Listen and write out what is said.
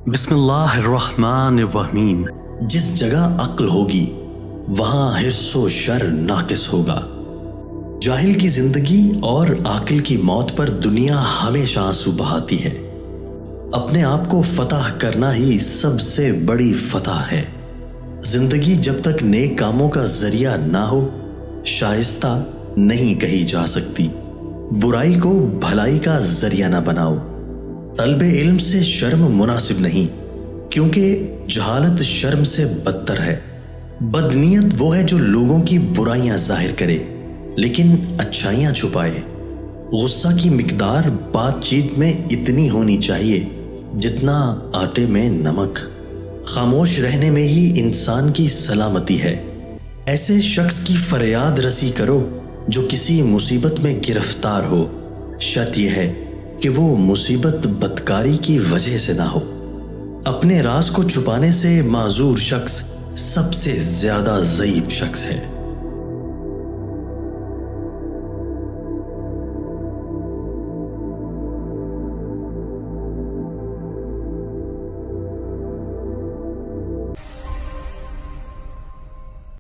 بسم اللہ الرحمن الرحیم۔ جس جگہ عقل ہوگی وہاں حرص و شر ناقص ہوگا۔ جاہل کی زندگی اور عاقل کی موت پر دنیا ہمیشہ آنسو بہاتی ہے۔ اپنے آپ کو فتح کرنا ہی سب سے بڑی فتح ہے۔ زندگی جب تک نیک کاموں کا ذریعہ نہ ہو شائستہ نہیں کہی جا سکتی۔ برائی کو بھلائی کا ذریعہ نہ بناؤ۔ طلب علم سے شرم مناسب نہیں، کیونکہ جہالت شرم سے بدتر ہے۔ بدنیت وہ ہے جو لوگوں کی برائیاں ظاہر کرے لیکن اچھائیاں چھپائے۔ غصہ کی مقدار بات چیت میں اتنی ہونی چاہیے جتنا آٹے میں نمک۔ خاموش رہنے میں ہی انسان کی سلامتی ہے۔ ایسے شخص کی فریاد رسی کرو جو کسی مصیبت میں گرفتار ہو، شرط یہ ہے کہ وہ مصیبت بدکاری کی وجہ سے نہ ہو۔ اپنے راز کو چھپانے سے معذور شخص سب سے زیادہ ضعیف شخص ہے۔